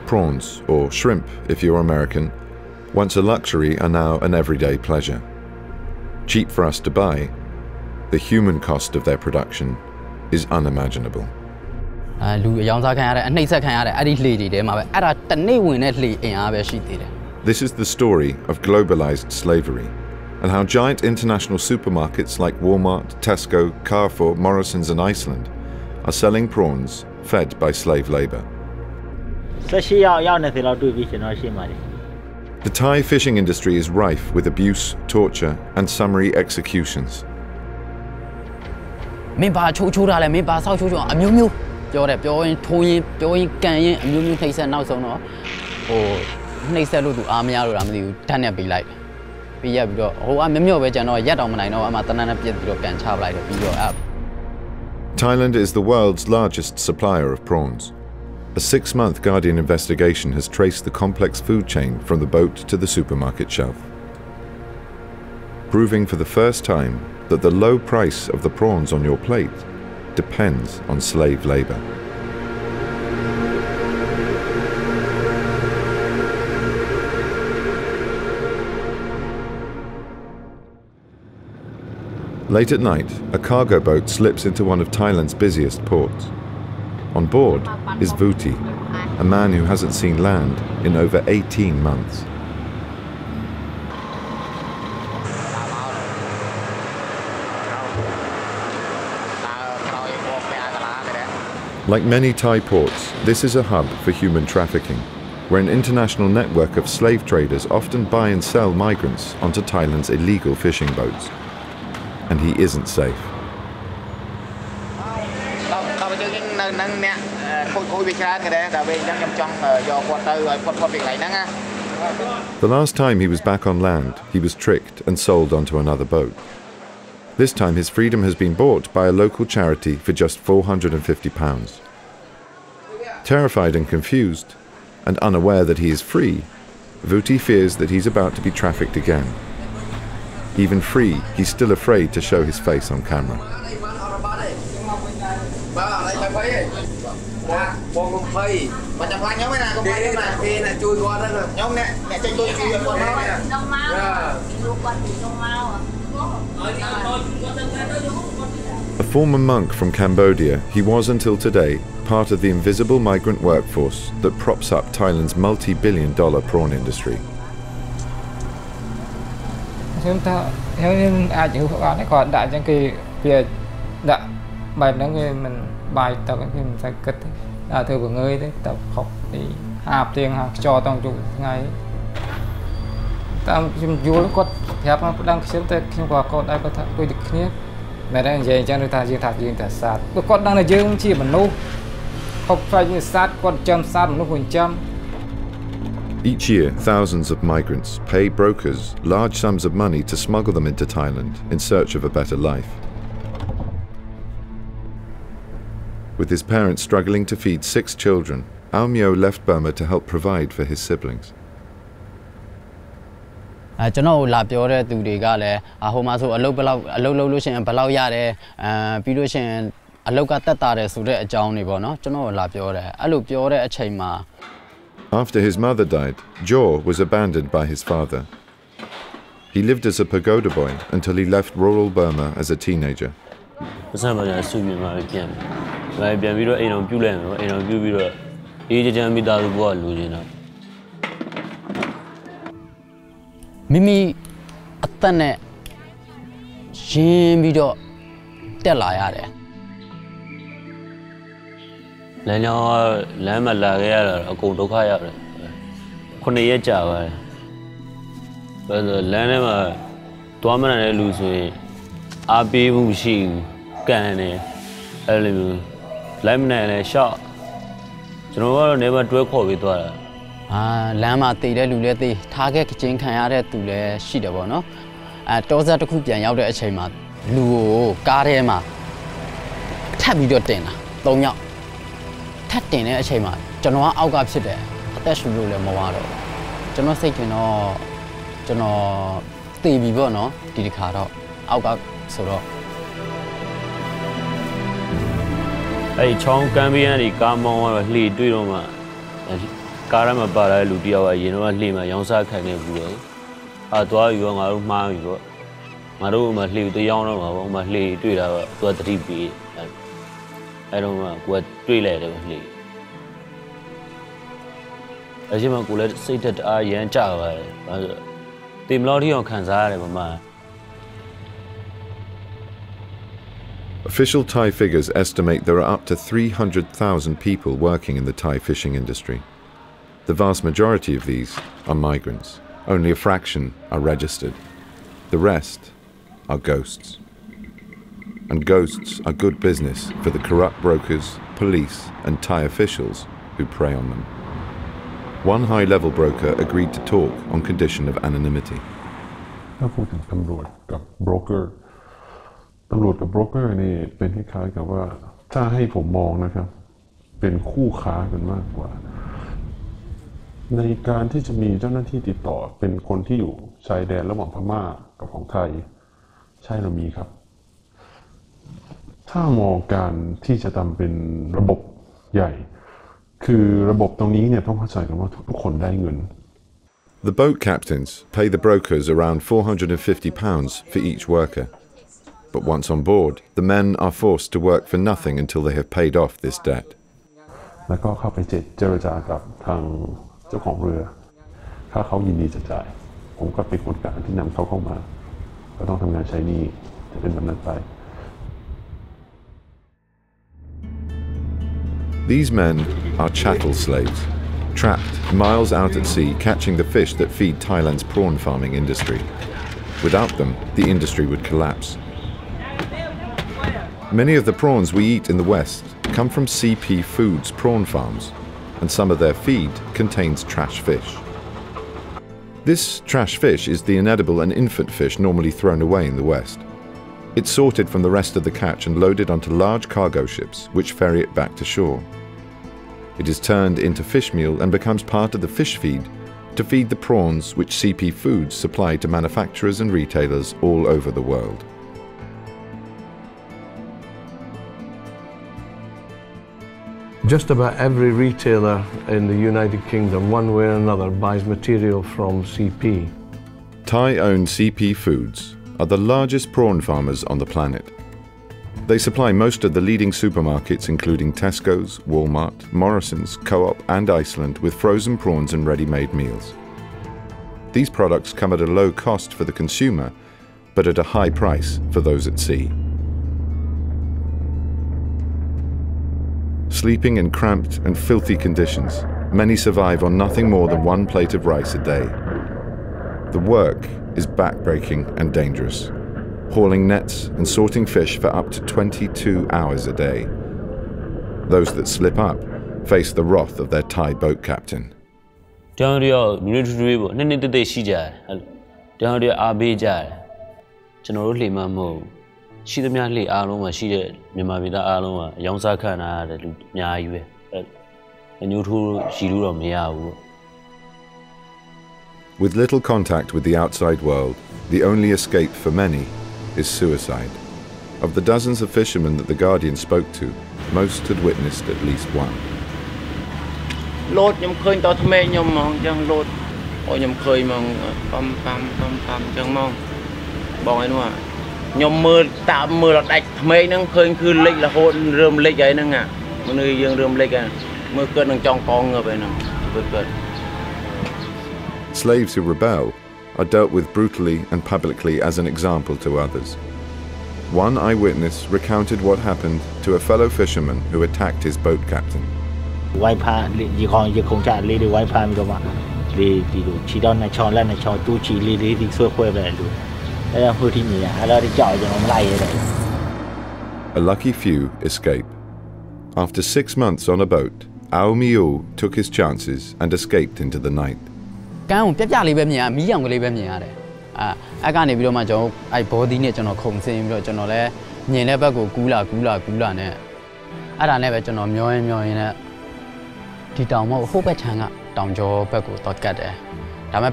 Prawns, or shrimp if you're American, once a luxury are now an everyday pleasure. Cheap for us to buy, the human cost of their production is unimaginable. This is the story of globalized slavery and how giant international supermarkets like Walmart, Tesco, Carrefour, Morrison's and Iceland are selling prawns fed by slave labor. The Thai fishing industry is rife with abuse, torture and summary executions. Thailand is the world's largest supplier of prawns. A 6-month Guardian investigation has traced the complex food chain from the boat to the supermarket shelf, proving for the first time that the low price of the prawns on your plate depends on slave labor. Late at night, a cargo boat slips into one of Thailand's busiest ports. On board is Vuti, a man who hasn't seen land in over 18 months. Like many Thai ports, this is a hub for human trafficking, where an international network of slave traders often buy and sell migrants onto Thailand's illegal fishing boats. And he isn't safe. The last time he was back on land, he was tricked and sold onto another boat. This time his freedom has been bought by a local charity for just £450. Terrified and confused, and unaware that he is free, Vuti fears that he's about to be trafficked again. Even free, he's still afraid to show his face on camera. A former monk from Cambodia, he was until today part of the invisible migrant workforce that props up Thailand's multi-billion-dollar prawn industry. Each year, thousands of migrants pay brokers large sums of money to smuggle them into Thailand in search of a better life. With his parents struggling to feed 6 children, Ao Myo left Burma to help provide for his siblings. I don't know, I After his mother died, Jaw was abandoned by his father. He lived as a pagoda boy until he left rural Burma as a teenager. Mimi atane shimbido telayare. Lanya Lama Laga, a cold Okaya. Koneja, but the Lanama Tuamana Lucy, Abi Mushi, Gane, Elimu, Lamna and a shot. General never drove with water. Lama Tida Luleti, Target Jin Kayare to the Shidabono. At Toza to cook and out at Chema, Luo, Garema, Tabido Tena, Tonya. Tatting at Chema, Genoa Augapsi there, that's Lula Moado. General Sekino, General TV Bono, Didicado, Augap Soro. A chong Gambian, Gamon, Lee Duoma. ကားရမှာပါလာတဲ့လူတယောက်ကရင်တော့လှေမှာရောင်းစားခံနေဘူးလေသွားယူတော့ငါတို့မှားပြီပေါ့ငါတို့မှလှေတရောင်းတော့မှာပေါ့မှလှေတွေ့တာတော့သူကတတိပြီးအဲ့တော့မှကိုကတွေ့လိုက်တယ်လှေအဲ့ဒီမှာကိုလည်းစိတ်သက်အားရမ်းကြပါတယ်ဘာလို့တင်မလို့ထိအောင်ခံစားရတယ်မမ Official Thai figures estimate there are up to 300,000 people working in the Thai fishing industry. The vast majority of these are migrants. Only a fraction are registered. The rest are ghosts. And ghosts are good business for the corrupt brokers, police, and Thai officials who prey on them. One high-level broker agreed to talk on condition of anonymity. ถ้าพูดถึงตำรวจกับโบรกเกอร์นี่เป็นคล้ายๆกับว่าถ้าให้ผมมองนะครับเป็นคู่ค้ากันมากกว่าในการที่จะมีเจ้าหน้าที่ติดต่อเป็นคนที่อยู่ชายแดนระหว่างพม่ากับของไทยใช่เรามีครับถ้ามองการที่จะทำเป็นระบบใหญ่คือระบบตรงนี้เนี่ยต้องเข้าใจกันว่าทุกคนได้เงิน The boat captains pay the brokers around £450 for each worker. But once on board, the men are forced to work for nothing until they have paid off this debt. แล้วก็เข้าไปเจรจากับทางเจ้าของเรือถ้าเขายินดีจะจ่ายผมก็เป็นคนกลางที่นำเขาเข้ามาก็ต้องทำงานใช้หนี้จะเป็นแบบนั้นไป These men are chattel slaves, trapped miles out at sea catching the fish that feed Thailand's prawn farming industry. Without them, the industry would collapse. Many of the prawns we eat in the West come from CP Foods prawn farms, and some of their feed contains trash fish. This trash fish is the inedible and infant fish normally thrown away in the West. It's sorted from the rest of the catch and loaded onto large cargo ships, which ferry it back to shore. It is turned into fish meal and becomes part of the fish feed to feed the prawns which CP Foods supply to manufacturers and retailers all over the world. Just about every retailer in the United Kingdom, one way or another, buys material from CP. Thai-owned CP Foods are the largest prawn farmers on the planet. They supply most of the leading supermarkets including Tesco's, Walmart, Morrison's, Co-op and Iceland with frozen prawns and ready-made meals. These products come at a low cost for the consumer, but at a high price for those at sea. Sleeping in cramped and filthy conditions, many survive on nothing more than one plate of rice a day. The work is back-breaking and dangerous, hauling nets and sorting fish for up to 22 hours a day. Those that slip up face the wrath of their Thai boat captain. တောင်ရီရောလူတွေတွေပေါ့နှစ်တက်တက်ရှိကြတယ်တောင်ရီအားပေးကြတယ်ကျွန်တော်တို့လှေမှမဟုတ်ရှိသမျှလှေအားလုံးမှာရှိတဲ့မြန်မာပြည်သားအားလုံးကအယောင်စားခံရတဲ့လူအများကြီးပဲအညိုးထိုးရှိလို့တော့မရဘူး With little contact with the outside world, the only escape for many is suicide. Of the dozens of fishermen that The Guardian spoke to, most had witnessed at least one. លោតខ្ញុំឃើញតថ្មេខ្ញុំហ្មងអញ្ចឹងលោតអូខ្ញុំឃើញហ្មងប៉ំអញ្ចឹងហ្មងបងឯនោះខ្ញុំមើលតាមមើលដល់ដាច់ថ្មេហ្នឹងឃើញគឺលិចរហូតរឿមលិចហើយហ្នឹងមនុស្សយើងរឿមលិចហើយមើលគាត់នឹងចង់កងងើបហើយហ្នឹងគាត់ Slaves who rebel are dealt with brutally and publicly as an example to others. One eyewitness recounted what happened to a fellow fisherman who attacked his boat captain. A lucky few escape. After 6 months on a boat, Ao Miu took his chances and escaped into the night. ကန်းကိုပြပြလေးပဲမြင်ရမီးရောင်ကလေးပဲမြင်ရတယ်အဲ့ကနေပြီးတော့မှကျွန်တော်အဲ့ body နဲ့ကျွန်တော်ခုန်ဆင်းပြီးတော့ကျွန်တော်လည်းမြင်တဲ့ဘက်ကိုကူးလာနဲ့အဲ့ဒါနဲ့ပဲကျွန်တော်မျောရင်းနဲ့ဒီတောင်မဟုတ်ဟိုဘက်ခြမ်းကတောင်ကျောဘက်ကိုတော့ကတ်တယ်ဒါပေမဲ့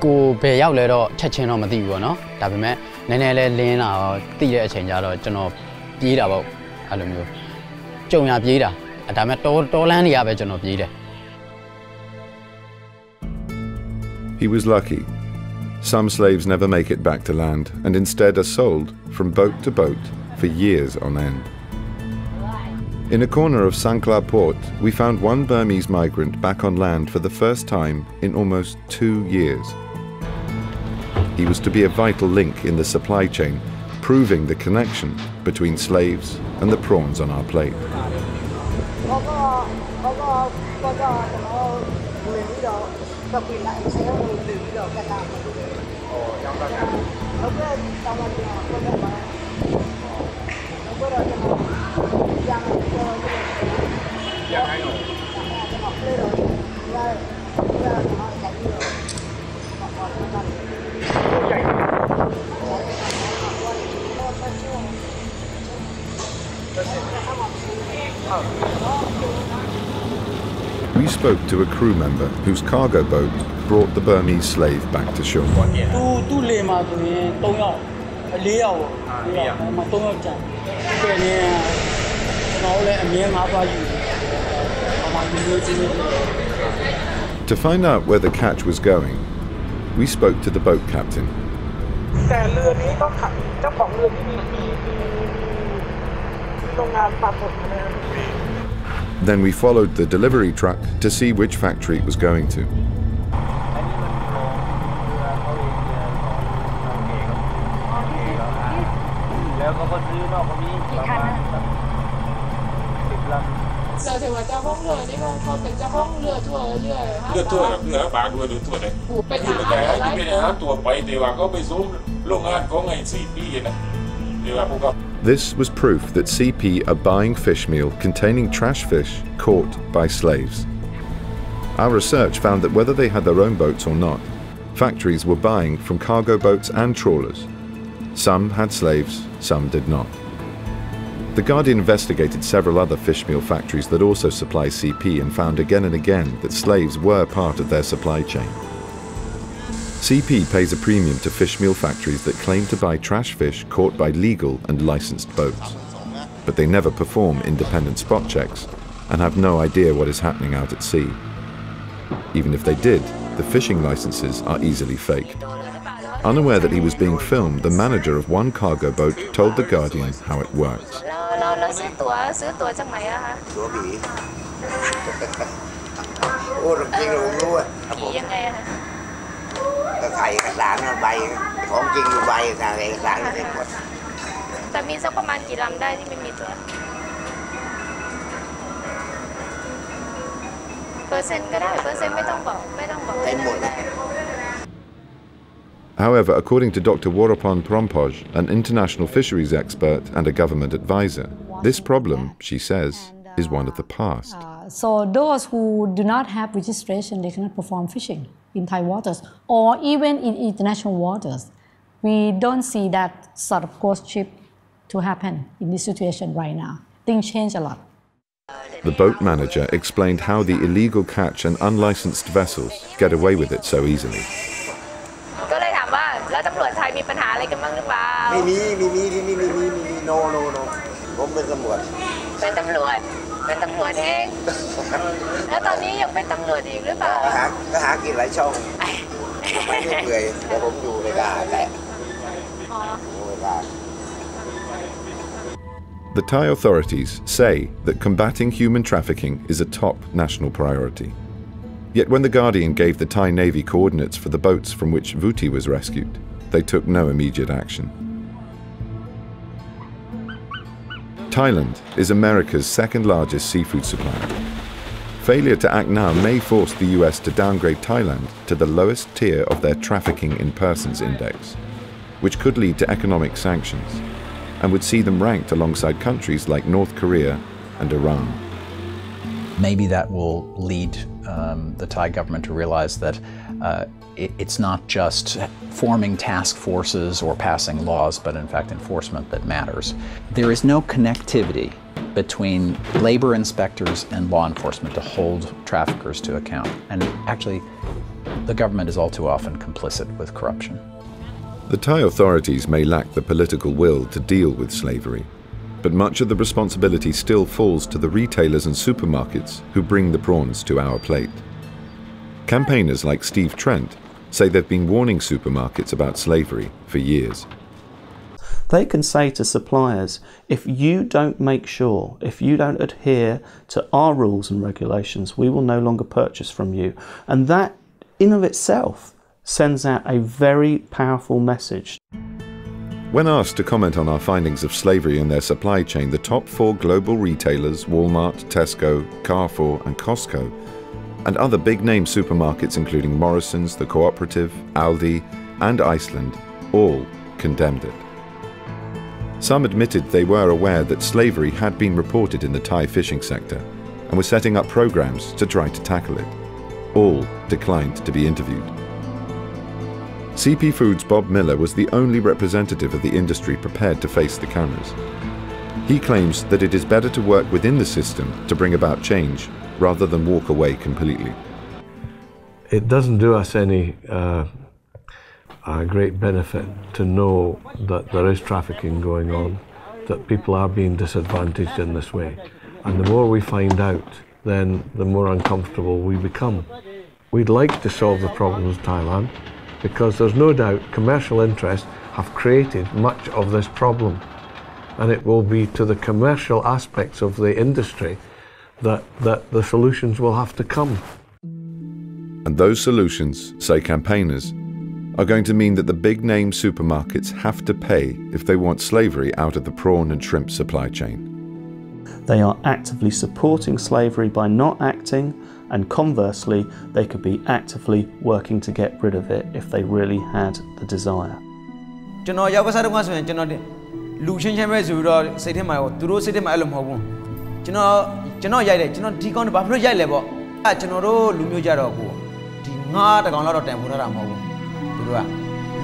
ကိုဘယ်ရောက်လဲတော့ချက်ချင်းတော့မသိဘူးပေါ့နော်ဒါပေမဲ့နည်းနည်းလေးလင်းလာတော့တိတဲ့အချိန်ကျတော့ကျွန်တော်ပြေးတာပေါ့အဲ့လိုမျိုးကြုံရပြေးတာဒါပေမဲ့တောလန်းတွေကပဲကျွန်တော်ပြေးတယ် He was lucky. Some slaves never make it back to land and instead are sold from boat to boat for years on end. In a corner of Sangkla port, we found one Burmese migrant back on land for the first time in almost 2 years. He was to be a vital link in the supply chain, proving the connection between slaves and the prawns on our plate. We spoke to a crew member whose cargo boat brought the Burmese slave back to shore. To find out where the catch was going, we spoke to the boat captain. Then we followed the delivery truck to see which factory it was going to. This was proof that CP are buying fish meal containing trash fish caught by slaves. Our research found that whether they had their own boats or not, factories were buying from cargo boats and trawlers. Some had slaves, some did not. The Guardian investigated several other fish meal factories that also supply CP and found again and again that slaves were part of their supply chain. CP pays a premium to fish meal factories that claim to buy trash fish caught by legal and licensed boats. But they never perform independent spot checks and have no idea what is happening out at sea. Even if they did, the fishing licenses are easily faked. Unaware that he was being filmed, the manager of one cargo boat told The Guardian how it works. However, according to Dr. Woropon Prompoj, an international fisheries expert and a government advisor, this problem, she says, is one of the past. So those who do not have registration, they cannot perform fishing in Thai waters or even in international waters. We don't see that sort of ghost ship to happen in this situation right now. Things change a lot. The boat manager explained how the illegal catch and unlicensed vessels get away with it so easily. The Thai authorities say that combating human trafficking is a top national priority. Yet when The Guardian gave the Thai Navy coordinates for the boats from which Vuti was rescued, they took no immediate action. Thailand is America's second largest seafood supplier. Failure to act now may force the US to downgrade Thailand to the lowest tier of their Trafficking in Persons Index, which could lead to economic sanctions and would see them ranked alongside countries like North Korea and Iran. Maybe that will lead the Thai government to realize that it's not just forming task forces or passing laws, but in fact enforcement that matters. There is no connectivity between labor inspectors and law enforcement to hold traffickers to account. And actually, the government is all too often complicit with corruption. The Thai authorities may lack the political will to deal with slavery, but much of the responsibility still falls to the retailers and supermarkets who bring the prawns to our plate. Campaigners like Steve Trent say they've been warning supermarkets about slavery for years. They can say to suppliers, if you don't make sure, if you don't adhere to our rules and regulations, we will no longer purchase from you. And that in of itself sends out a very powerful message. When asked to comment on our findings of slavery in their supply chain, the top 4 global retailers, Walmart, Tesco, Carrefour and Costco, and other big-name supermarkets including Morrison's, The Cooperative, Aldi and Iceland, all condemned it. Some admitted they were aware that slavery had been reported in the Thai fishing sector and were setting up programs to try to tackle it. All declined to be interviewed. CP Foods' Bob Miller was the only representative of the industry prepared to face the cameras. He claims that it is better to work within the system to bring about change rather than walk away completely. It doesn't do us any great benefit to know that there is trafficking going on, that people are being disadvantaged in this way. And the more we find out, then the more uncomfortable we become. We'd like to solve the problems of Thailand because there's no doubt commercial interests have created much of this problem. And it will be to the commercial aspects of the industry that the solutions will have to come. And those solutions, say campaigners, are going to mean that the big-name supermarkets have to pay if they want slavery out of the prawn and shrimp supply chain. They are actively supporting slavery by not acting, and conversely, they could be actively working to get rid of it if they really had the desire.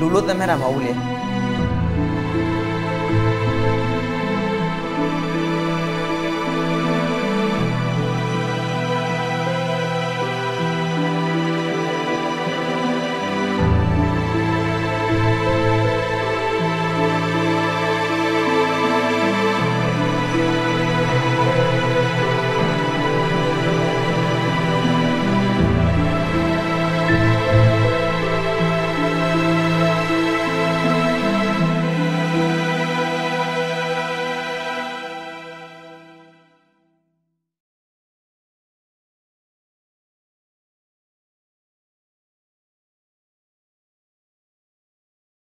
Lulu တမဲတာမဟုတ်ဘူးလေ